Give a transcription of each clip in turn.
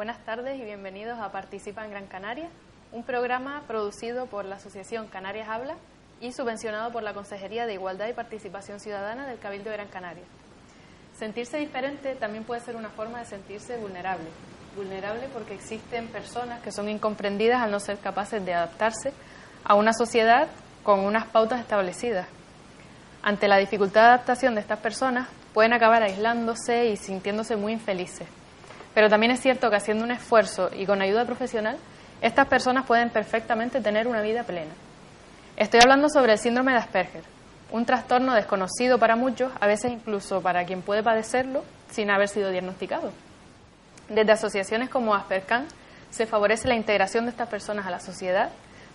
Buenas tardes y bienvenidos a Participa en Gran Canaria, un programa producido por la Asociación Canarias Habla y subvencionado por la Consejería de Igualdad y Participación Ciudadana del Cabildo de Gran Canaria. Sentirse diferente también puede ser una forma de sentirse vulnerable. Vulnerable porque existen personas que son incomprendidas al no ser capaces de adaptarse a una sociedad con unas pautas establecidas. Ante la dificultad de adaptación de estas personas, pueden acabar aislándose y sintiéndose muy infelices. Pero también es cierto que haciendo un esfuerzo y con ayuda profesional, estas personas pueden perfectamente tener una vida plena. Estoy hablando sobre el síndrome de Asperger, un trastorno desconocido para muchos, a veces incluso para quien puede padecerlo sin haber sido diagnosticado. Desde asociaciones como Aspercan se favorece la integración de estas personas a la sociedad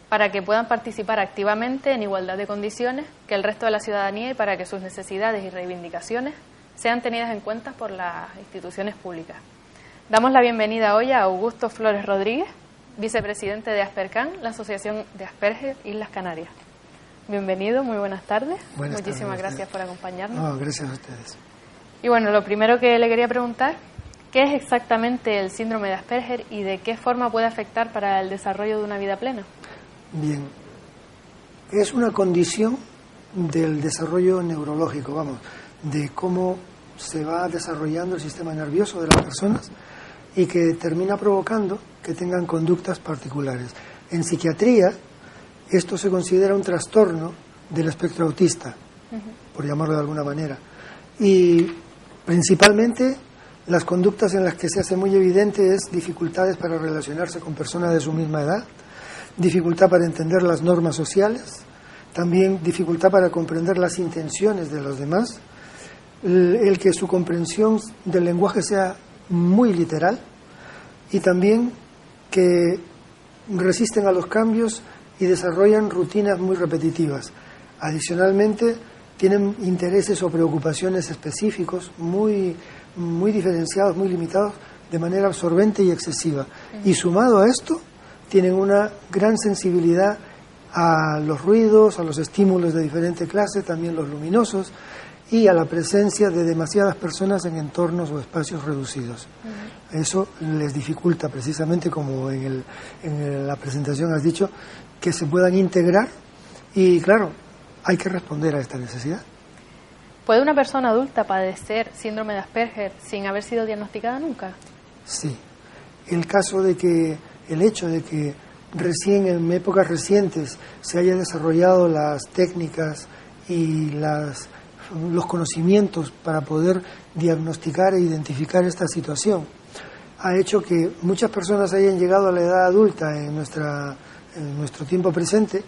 para que puedan participar activamente en igualdad de condiciones que el resto de la ciudadanía y para que sus necesidades y reivindicaciones sean tenidas en cuenta por las instituciones públicas. Damos la bienvenida hoy a Augusto Flores Rodríguez, vicepresidente de Aspercan, la Asociación de Asperger Islas Canarias. Bienvenido, muy buenas tardes. Muchísimas gracias por acompañarnos. No, gracias a ustedes. Y bueno, lo primero que le quería preguntar, ¿qué es exactamente el síndrome de Asperger y de qué forma puede afectar para el desarrollo de una vida plena? Bien, es una condición del desarrollo neurológico, de cómo se va desarrollando el sistema nervioso de las personas y que termina provocando que tengan conductas particulares. En psiquiatría, esto se considera un trastorno del espectro autista, por llamarlo de alguna manera. Y principalmente las conductas en las que se hace muy evidente es dificultades para relacionarse con personas de su misma edad, dificultad para entender las normas sociales, también dificultad para comprender las intenciones de los demás, el que su comprensión del lenguaje sea muy literal y también que resisten a los cambios y desarrollan rutinas muy repetitivas. Adicionalmente, tienen intereses o preocupaciones específicos muy diferenciados, muy limitados, de manera absorbente y excesiva. Y sumado a esto, tienen una gran sensibilidad a los ruidos, a los estímulos de diferente clase, también los luminosos, y a la presencia de demasiadas personas en entornos o espacios reducidos. Eso les dificulta, precisamente como en la presentación has dicho, que se puedan integrar y, claro, hay que responder a esta necesidad. ¿Puede una persona adulta padecer síndrome de Asperger sin haber sido diagnosticada nunca? Sí. El hecho de que recién, en épocas recientes, se haya desarrollado las técnicas y los conocimientos para poder diagnosticar e identificar esta situación, ha hecho que muchas personas hayan llegado a la edad adulta en nuestro tiempo presente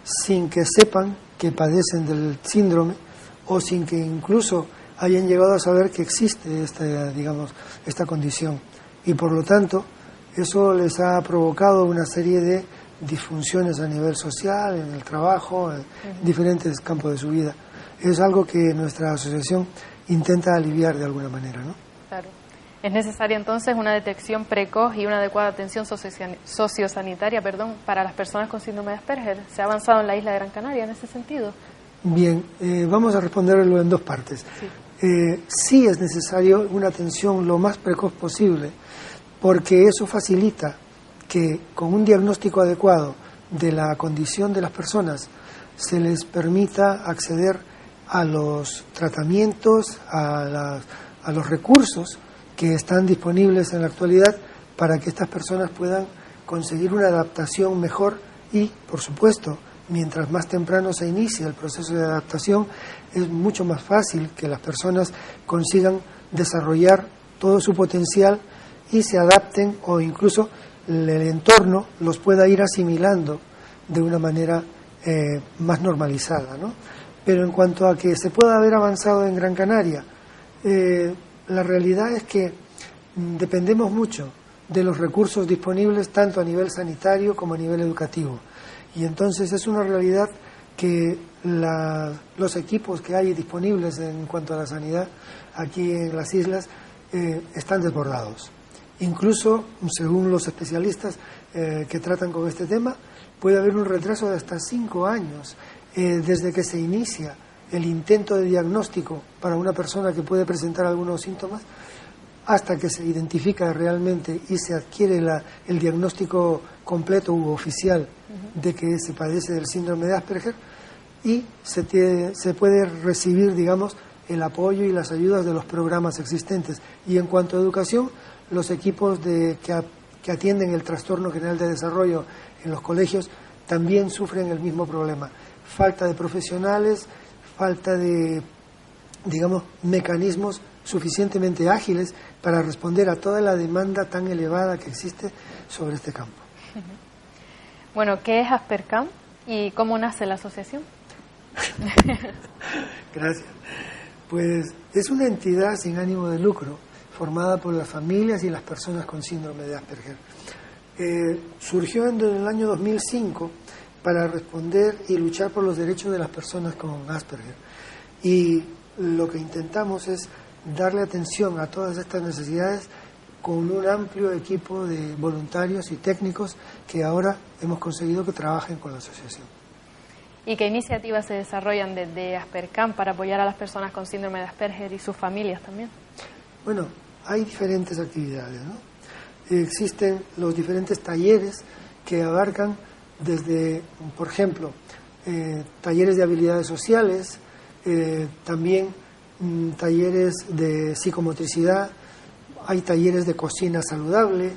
sin que sepan que padecen del síndrome o sin que incluso hayan llegado a saber que existe esta condición. Y por lo tanto, eso les ha provocado una serie de disfunciones a nivel social, en el trabajo, en diferentes campos de su vida. Es algo que nuestra asociación intenta aliviar de alguna manera, ¿no? Claro. Es necesaria entonces una detección precoz y una adecuada atención sociosanitaria, para las personas con síndrome de Asperger. ¿Se ha avanzado en la isla de Gran Canaria en ese sentido? Bien, vamos a responderlo en dos partes. Sí es necesario una atención lo más precoz posible, porque eso facilita que con un diagnóstico adecuado de la condición de las personas se les permita acceder a los tratamientos, a los recursos que están disponibles en la actualidad para que estas personas puedan conseguir una adaptación mejor y, por supuesto, mientras más temprano se inicie el proceso de adaptación, es mucho más fácil que las personas consigan desarrollar todo su potencial y se adapten, o incluso el entorno los pueda ir asimilando de una manera más normalizada, ¿no? Pero en cuanto a que se pueda haber avanzado en Gran Canaria, la realidad es que dependemos mucho de los recursos disponibles tanto a nivel sanitario como a nivel educativo. Y entonces es una realidad que los equipos que hay disponibles en cuanto a la sanidad aquí en las islas están desbordados. Incluso, según los especialistas que tratan con este tema, puede haber un retraso de hasta 5 años desde que se inicia el intento de diagnóstico para una persona que puede presentar algunos síntomas hasta que se identifica realmente y se adquiere el diagnóstico completo u oficial de que se padece del síndrome de Asperger, y se puede recibir, digamos, el apoyo y las ayudas de los programas existentes. Y en cuanto a educación, los equipos que atienden el trastorno general de desarrollo en los colegios también sufren el mismo problema. Falta de profesionales, falta de, digamos, mecanismos suficientemente ágiles para responder a toda la demanda tan elevada que existe sobre este campo. Bueno, ¿qué es Aspercam y cómo nace la asociación? Gracias. Pues es una entidad sin ánimo de lucro formada por las familias y las personas con síndrome de Asperger. Surgió en el año 2005 para responder y luchar por los derechos de las personas con Asperger. Y lo que intentamos es darle atención a todas estas necesidades con un amplio equipo de voluntarios y técnicos que ahora hemos conseguido que trabajen con la asociación. ¿Y qué iniciativas se desarrollan desde Aspercam para apoyar a las personas con síndrome de Asperger y sus familias también? Bueno, hay diferentes actividades, ¿no? Existen los diferentes talleres que abarcan desde, por ejemplo, talleres de habilidades sociales, también talleres de psicomotricidad, hay talleres de cocina saludable,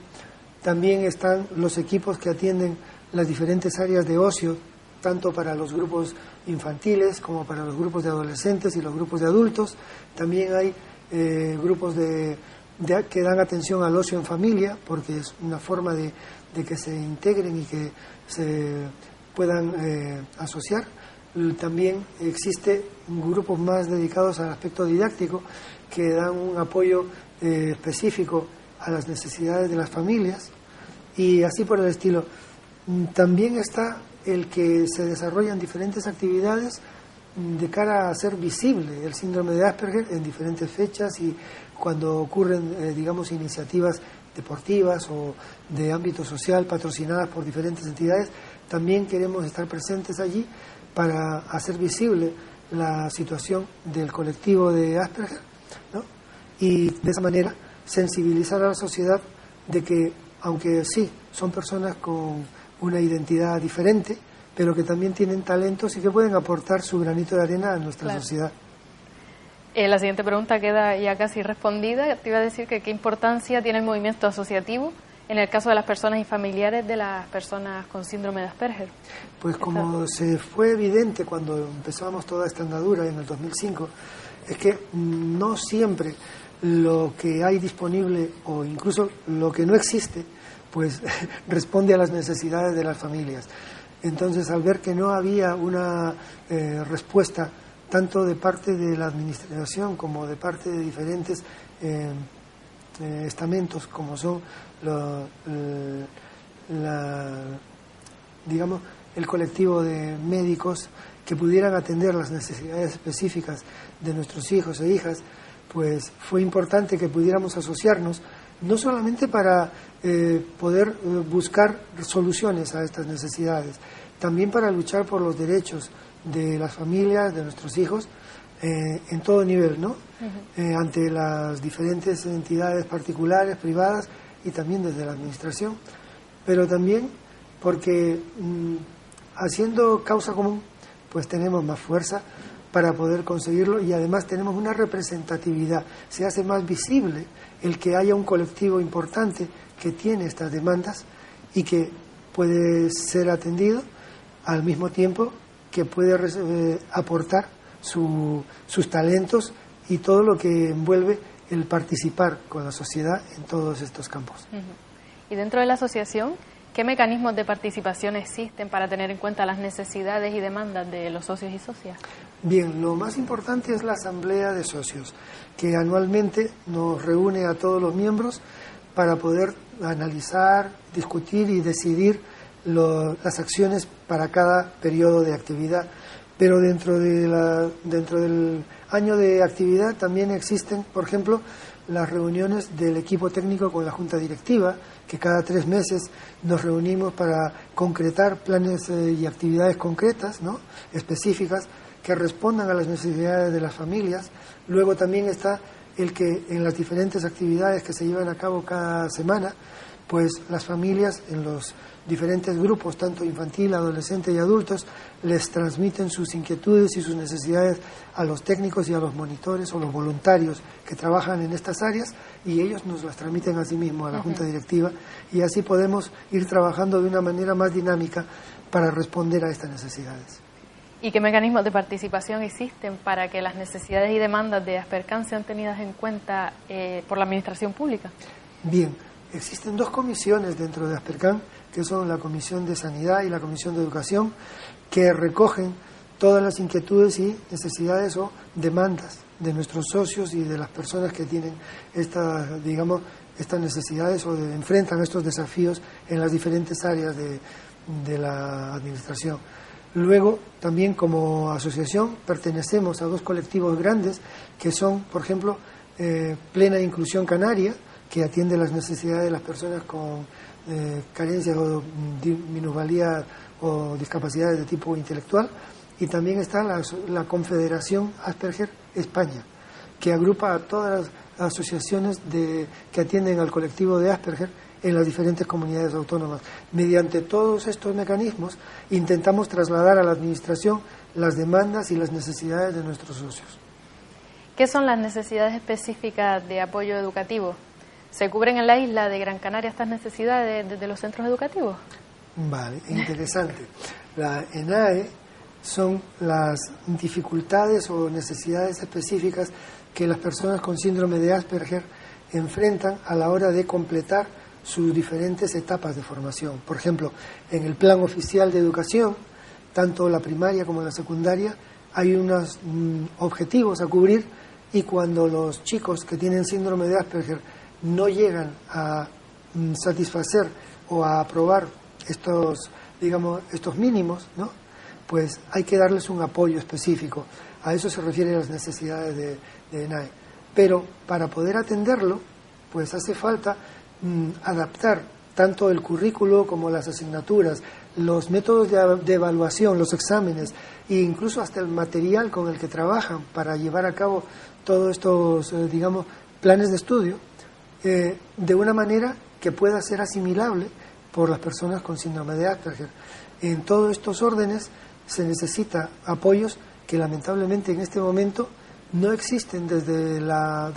también están los equipos que atienden las diferentes áreas de ocio, tanto para los grupos infantiles como para los grupos de adolescentes y los grupos de adultos. También hay grupos que dan atención al ocio en familia, porque es una forma de que se integren y que se puedan asociar. También existe grupos más dedicados al aspecto didáctico que dan un apoyo específico a las necesidades de las familias y así por el estilo. También está el que se desarrollan diferentes actividades de cara a hacer visible el síndrome de Asperger en diferentes fechas y cuando ocurren, digamos, iniciativas deportivas o de ámbito social patrocinadas por diferentes entidades, también queremos estar presentes allí para hacer visible la situación del colectivo de Asperger, ¿no? Y de esa manera sensibilizar a la sociedad de que, aunque sí, son personas con una identidad diferente, pero que también tienen talentos y que pueden aportar su granito de arena a nuestra sociedad. La siguiente pregunta queda ya casi respondida. Te iba a decir que qué importancia tiene el movimiento asociativo en el caso de las personas y familiares de las personas con síndrome de Asperger. Pues como se fue evidente cuando empezamos toda esta andadura en el 2005, es que no siempre lo que hay disponible o incluso lo que no existe, pues responde a las necesidades de las familias. Entonces, al ver que no había una respuesta tanto de parte de la administración como de parte de diferentes estamentos como son digamos, el colectivo de médicos que pudieran atender las necesidades específicas de nuestros hijos e hijas, pues fue importante que pudiéramos asociarnos, no solamente para poder buscar soluciones a estas necesidades, también para luchar por los derechos de las familias, de nuestros hijos, en todo nivel, ¿no? Ante las diferentes entidades particulares, privadas y también desde la administración, pero también porque haciendo causa común, pues tenemos más fuerza para poder conseguirlo y además tenemos una representatividad, se hace más visible el que haya un colectivo importante que tiene estas demandas y que puede ser atendido al mismo tiempo que puede aportar sus talentos y todo lo que envuelve el participar con la sociedad en todos estos campos. Y dentro de la asociación, ¿qué mecanismos de participación existen para tener en cuenta las necesidades y demandas de los socios y socias? Bien, lo más importante es la asamblea de socios, que anualmente nos reúne a todos los miembros para poder analizar, discutir y decidir las acciones para cada periodo de actividad. Pero dentro del año de actividad también existen, por ejemplo, las reuniones del equipo técnico con la Junta Directiva, que cada 3 meses nos reunimos para concretar planes y actividades concretas, ¿no?, específicas, que respondan a las necesidades de las familias. Luego también está el que en las diferentes actividades que se llevan a cabo cada semana, pues las familias en los diferentes grupos, tanto infantil, adolescente y adultos, les transmiten sus inquietudes y sus necesidades a los técnicos y a los monitores o los voluntarios que trabajan en estas áreas, y ellos nos las transmiten a sí mismos, a la Junta Directiva, y así podemos ir trabajando de una manera más dinámica para responder a estas necesidades. ¿Y qué mecanismos de participación existen para que las necesidades y demandas de Aspercan sean tenidas en cuenta por la Administración Pública? Bien, existen dos comisiones dentro de Aspercan, que son la Comisión de Sanidad y la Comisión de Educación, que recogen todas las inquietudes y necesidades o demandas de nuestros socios y de las personas que tienen estas necesidades o enfrentan estos desafíos en las diferentes áreas de la Administración. Luego, también como asociación, pertenecemos a dos colectivos grandes que son, por ejemplo, Plena Inclusión Canaria, que atiende las necesidades de las personas con carencias o minusvalía o discapacidades de tipo intelectual, y también está la Confederación Asperger España, que agrupa a todas las asociaciones que atienden al colectivo de Asperger en las diferentes comunidades autónomas. Mediante todos estos mecanismos intentamos trasladar a la Administración las demandas y las necesidades de nuestros socios. ¿Qué son las necesidades específicas de apoyo educativo? ¿Se cubren en la isla de Gran Canaria estas necesidades desde los centros educativos? Vale, interesante. La ENAE son las dificultades o necesidades específicas que las personas con síndrome de Asperger enfrentan a la hora de completar sus diferentes etapas de formación. Por ejemplo, en el Plan Oficial de Educación, tanto la primaria como la secundaria, hay unos objetivos a cubrir, y cuando los chicos que tienen síndrome de Asperger no llegan a satisfacer o a aprobar estos mínimos, ¿no?, pues hay que darles un apoyo específico. A eso se refieren las necesidades de ENAE. Pero para poder atenderlo, pues hace falta adaptar tanto el currículo como las asignaturas, los métodos de evaluación, los exámenes e incluso hasta el material con el que trabajan para llevar a cabo todos estos, planes de estudio, de una manera que pueda ser asimilable por las personas con síndrome de Asperger. En todos estos órdenes se necesita apoyos que lamentablemente en este momento no existen desde la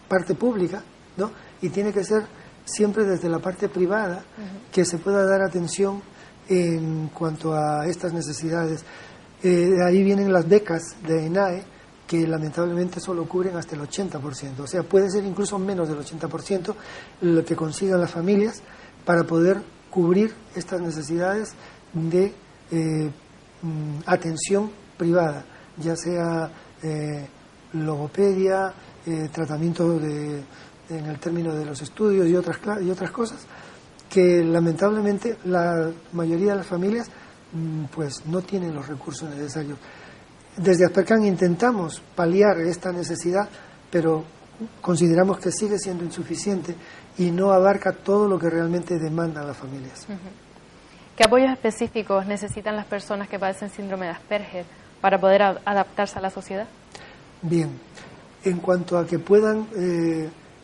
parte pública, ¿no?, y tiene que ser siempre desde la parte privada que se pueda dar atención en cuanto a estas necesidades. De ahí vienen las becas de ENAE, que lamentablemente solo cubren hasta el 80%, o sea, puede ser incluso menos del 80% lo que consigan las familias para poder cubrir estas necesidades de atención privada, ya sea logopedia, tratamiento en el término de los estudios y otras cosas, que lamentablemente la mayoría de las familias pues no tienen los recursos necesarios. Desde Aspercan intentamos paliar esta necesidad, pero consideramos que sigue siendo insuficiente y no abarca todo lo que realmente demandan las familias. ¿Qué apoyos específicos necesitan las personas que padecen síndrome de Asperger para poder adaptarse a la sociedad? Bien, en cuanto a que puedan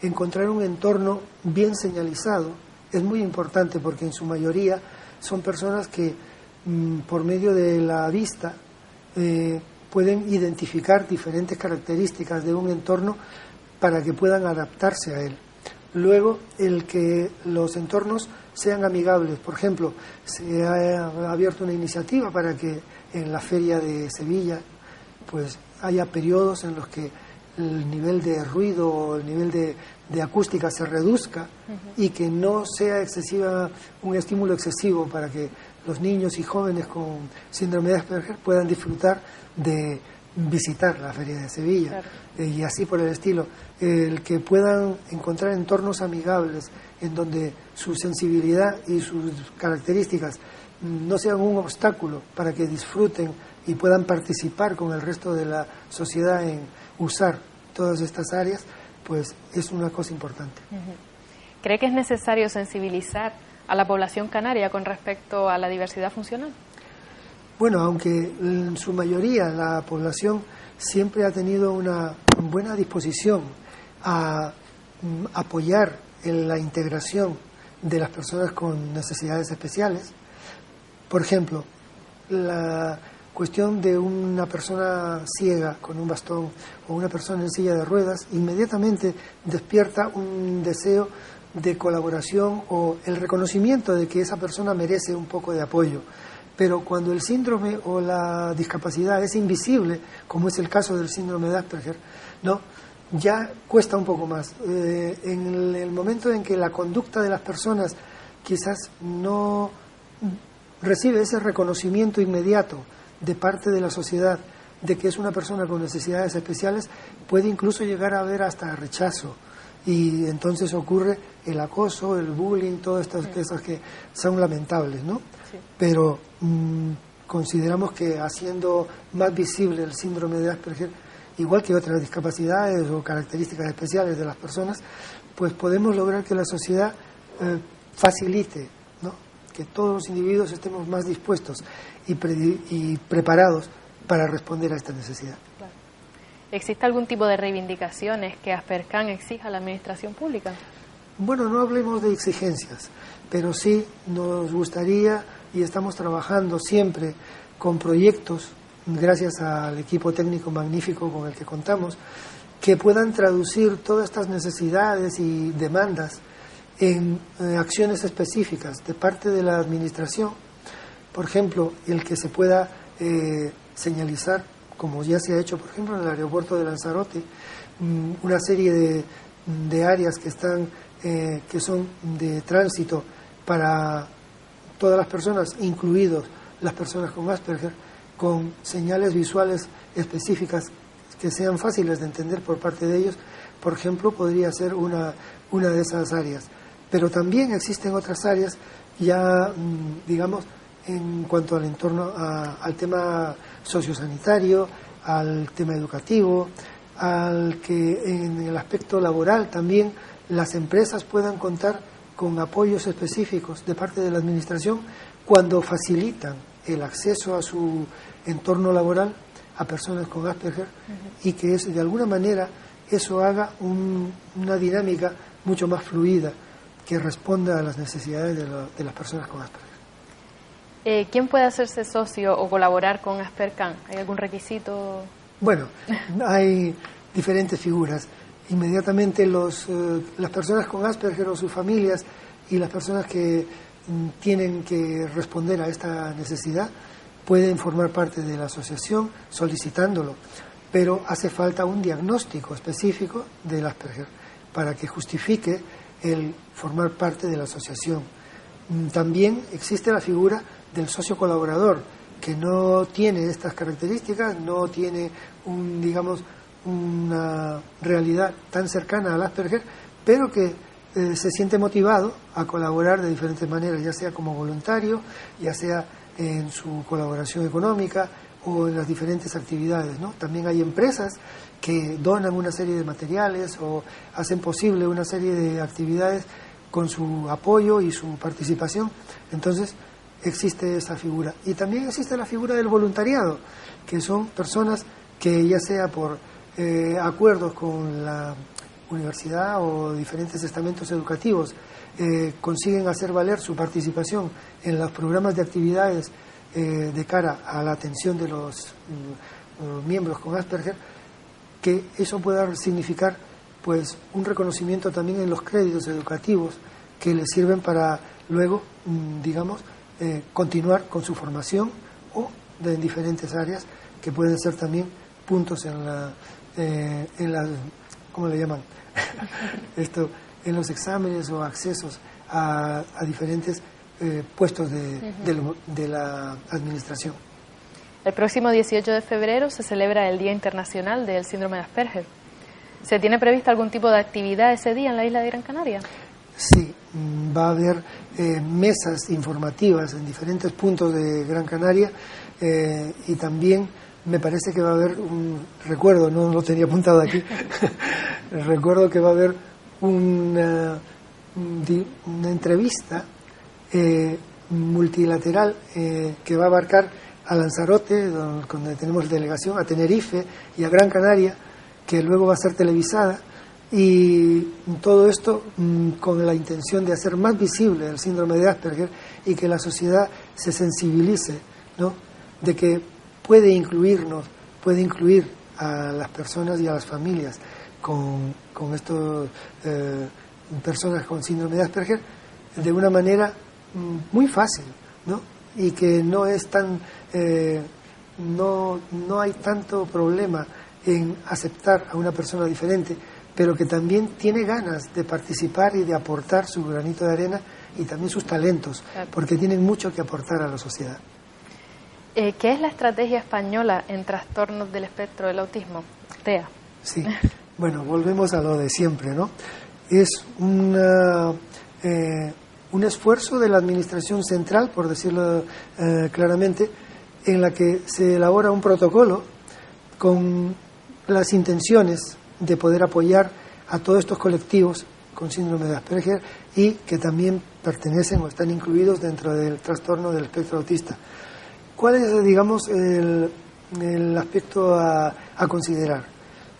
encontrar un entorno bien señalizado, es muy importante, porque en su mayoría son personas que por medio de la vista pueden identificar diferentes características de un entorno para que puedan adaptarse a él. Luego, el que los entornos sean amigables. Por ejemplo, se ha abierto una iniciativa para que en la Feria de Sevilla pues haya periodos en los que el nivel de ruido o el nivel de acústica se reduzca y que no sea un estímulo excesivo, para que los niños y jóvenes con síndrome de Asperger puedan disfrutar de visitar la Feria de Sevilla. Claro. Y así por el estilo. El que puedan encontrar entornos amigables en donde su sensibilidad y sus características no sean un obstáculo para que disfruten y puedan participar con el resto de la sociedad en usar todas estas áreas, pues es una cosa importante. ¿Cree que es necesario sensibilizar a la población canaria con respecto a la diversidad funcional? Bueno, aunque en su mayoría la población siempre ha tenido una buena disposición a apoyar en la integración de las personas con necesidades especiales. Por ejemplo, la cuestión de una persona ciega con un bastón o una persona en silla de ruedas inmediatamente despierta un deseo de colaboración o el reconocimiento de que esa persona merece un poco de apoyo. Pero cuando el síndrome o la discapacidad es invisible, como es el caso del síndrome de Asperger, ¿no?, ya cuesta un poco más. En el momento en que la conducta de las personas quizás no recibe ese reconocimiento inmediato de parte de la sociedad de que es una persona con necesidades especiales, puede incluso llegar a haber hasta rechazo, y entonces ocurre el acoso, el bullying, todas estas cosas que son lamentables, ¿no? Sí. Pero consideramos que haciendo más visible el síndrome de Asperger, igual que otras discapacidades o características especiales de las personas, pues podemos lograr que la sociedad facilite, ¿no?, que todos los individuos estemos más dispuestos y preparados para responder a esta necesidad. Claro. ¿Existe algún tipo de reivindicaciones que Aspercan exija a la administración pública? Bueno, no hablemos de exigencias, pero sí nos gustaría, y estamos trabajando siempre con proyectos, gracias al equipo técnico magnífico con el que contamos, que puedan traducir todas estas necesidades y demandas en acciones específicas de parte de la administración. Por ejemplo, el que se pueda señalizar, como ya se ha hecho, por ejemplo, en el aeropuerto de Lanzarote, una serie de áreas que son de tránsito para todas las personas, incluidos las personas con Asperger, con señales visuales específicas que sean fáciles de entender por parte de ellos. Por ejemplo, podría ser una de esas áreas. Pero también existen otras áreas ya, digamos, en cuanto al entorno, al tema sociosanitario, al tema educativo, al que en el aspecto laboral también las empresas puedan contar con apoyos específicos de parte de la administración cuando facilitan el acceso a su entorno laboral a personas con Asperger, y que de alguna manera eso haga una dinámica mucho más fluida que responda a las necesidades de las personas con Asperger. ¿Quién puede hacerse socio o colaborar con Aspercan? ¿Hay algún requisito? Bueno, hay diferentes figuras. Inmediatamente las personas con Asperger o sus familias y las personas que tienen que responder a esta necesidad pueden formar parte de la asociación solicitándolo, pero hace falta un diagnóstico específico del Asperger para que justifique el formar parte de la asociación. También existe la figura del socio colaborador, que no tiene estas características, no tiene una realidad tan cercana al Asperger, pero que se siente motivado a colaborar de diferentes maneras, ya sea como voluntario, ya sea en su colaboración económica o en las diferentes actividades, ¿no? También hay empresas que donan una serie de materiales o hacen posible una serie de actividades con su apoyo y su participación. Entonces existe esa figura. Y también existe la figura del voluntariado, que son personas que, ya sea por acuerdos con la universidad o diferentes estamentos educativos, consiguen hacer valer su participación en los programas de actividades de cara a la atención de los miembros con Asperger, que eso pueda significar pues un reconocimiento también en los créditos educativos que les sirven para luego, continuar con su formación o en diferentes áreas que pueden ser también puntos en la ¿cómo le llaman? En los exámenes o accesos a diferentes puestos de la administración. El próximo 18 de febrero se celebra el Día Internacional del Síndrome de Asperger. ¿Se tiene prevista algún tipo de actividad ese día en la isla de Gran Canaria? Sí, va a haber mesas informativas en diferentes puntos de Gran Canaria, y también me parece que va a haber recuerdo, no lo tenía apuntado aquí, recuerdo que va a haber una entrevista multilateral que va a abarcar a Lanzarote, donde tenemos delegación, a Tenerife y a Gran Canaria, que luego va a ser televisada, y todo esto con la intención de hacer más visible el síndrome de Asperger y que la sociedad se sensibilice, ¿no?, de que puede incluir a las personas y a las familias con estas personas con síndrome de Asperger de una manera muy fácil, ¿no?, y que no es tan no hay tanto problema en aceptar a una persona diferente, pero que también tiene ganas de participar y de aportar su granito de arena y también sus talentos, claro, porque tienen mucho que aportar a la sociedad. ¿Qué es la estrategia española en trastornos del espectro del autismo? TEA. Sí, bueno, volvemos a lo de siempre, ¿no? Es un esfuerzo de la Administración Central, por decirlo claramente, en la que se elabora un protocolo con las intenciones de poder apoyar a todos estos colectivos con síndrome de Asperger y que también pertenecen o están incluidos dentro del trastorno del espectro autista. ¿Cuál es, digamos, el aspecto a considerar?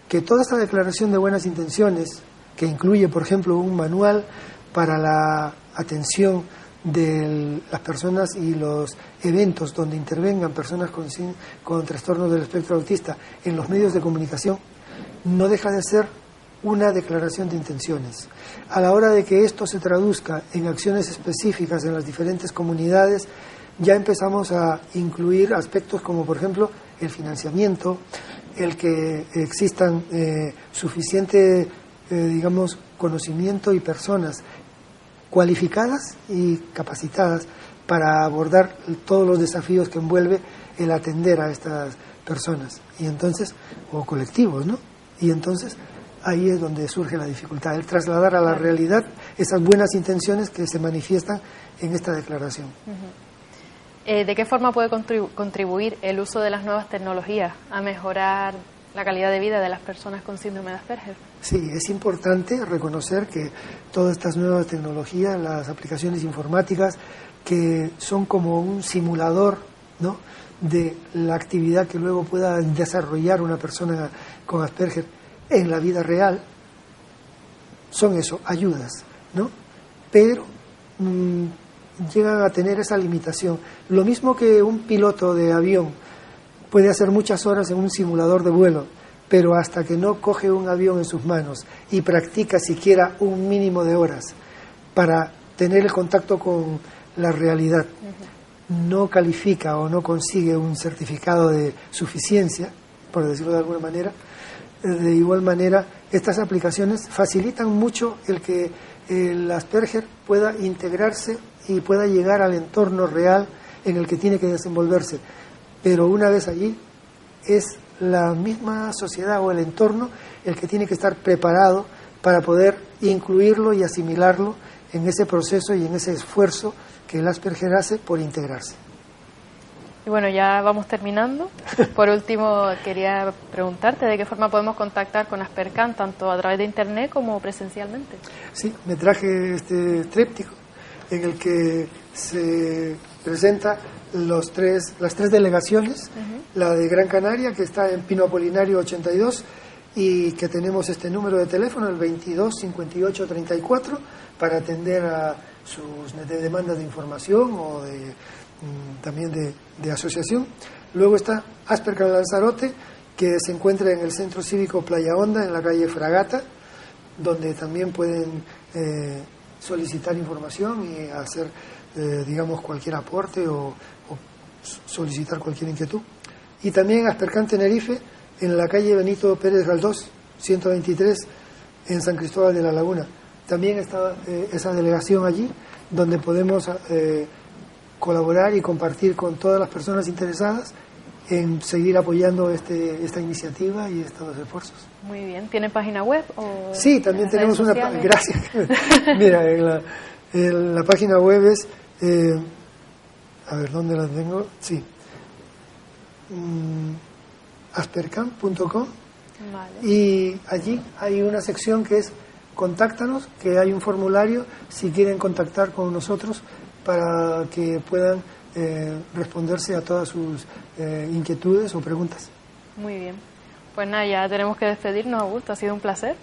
Que toda esta declaración de buenas intenciones, que incluye, por ejemplo, un manual para la atención de las personas y los eventos donde intervengan personas con trastornos del espectro autista en los medios de comunicación, no deja de ser una declaración de intenciones. A la hora de que esto se traduzca en acciones específicas en las diferentes comunidades, ya empezamos a incluir aspectos como, por ejemplo, el financiamiento, el que existan suficiente, digamos, conocimiento y personas cualificadas y capacitadas para abordar todos los desafíos que envuelve el atender a estas personas y entonces, o colectivos, ¿no? Y entonces ahí es donde surge la dificultad, el trasladar a la realidad esas buenas intenciones que se manifiestan en esta declaración. ¿De qué forma puede contribuir el uso de las nuevas tecnologías a mejorar la calidad de vida de las personas con síndrome de Asperger? Sí, es importante reconocer que todas estas nuevas tecnologías, las aplicaciones informáticas, que son como un simulador, ¿no?, de la actividad que luego pueda desarrollar una persona con Asperger en la vida real, son eso, ayudas, ¿no? Pero llegan a tener esa limitación. Lo mismo que un piloto de avión puede hacer muchas horas en un simulador de vuelo, pero hasta que no coge un avión en sus manos y practica siquiera un mínimo de horas para tener el contacto con la realidad, no califica o no consigue un certificado de suficiencia, por decirlo de alguna manera. De igual manera, estas aplicaciones facilitan mucho el que el Asperger pueda integrarse y pueda llegar al entorno real en el que tiene que desenvolverse. Pero una vez allí, es la misma sociedad o el entorno el que tiene que estar preparado para poder incluirlo y asimilarlo en ese proceso y en ese esfuerzo que el Asperger hace por integrarse. Y bueno, ya vamos terminando. Por último, quería preguntarte de qué forma podemos contactar con Aspercan, tanto a través de Internet como presencialmente. Sí, me traje este tríptico en el que se presenta las tres delegaciones, la de Gran Canaria, que está en Pino Apolinario 82, y que tenemos este número de teléfono, el 22 58 34, para atender a sus demandas de información o también de asociación. Luego está Aspercan Lanzarote, que se encuentra en el Centro Cívico Playa Honda, en la calle Fragata, donde también pueden solicitar información y hacer, digamos, cualquier aporte o solicitar cualquier inquietud. Y también Aspercan Tenerife, en la calle Benito Pérez Galdós, 123, en San Cristóbal de la Laguna. También está esa delegación allí, donde podemos colaborar y compartir con todas las personas interesadas en seguir apoyando esta iniciativa y estos esfuerzos. Muy bien. ¿Tiene página web? O sí, también tenemos una página. Gracias. Mira, en la página web es, a ver, ¿dónde la tengo? Sí. aspercan.com. Vale. Y allí hay una sección que es Contáctanos, que hay un formulario si quieren contactar con nosotros para que puedan responderse a todas sus inquietudes o preguntas. Muy bien. Pues nada, ya tenemos que despedirnos, Augusto. Ha sido un placer.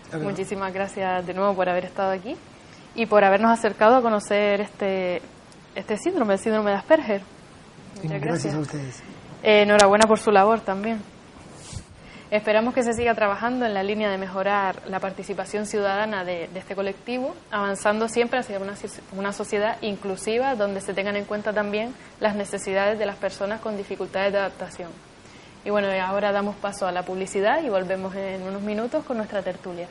Claro. Muchísimas gracias de nuevo por haber estado aquí y por habernos acercado a conocer este síndrome, el síndrome de Asperger. Muchas Gracias a ustedes. Enhorabuena por su labor también. Esperamos que se siga trabajando en la línea de mejorar la participación ciudadana de este colectivo, avanzando siempre hacia una sociedad inclusiva donde se tengan en cuenta también las necesidades de las personas con dificultades de adaptación. Y bueno, ahora damos paso a la publicidad y volvemos en unos minutos con nuestra tertulia.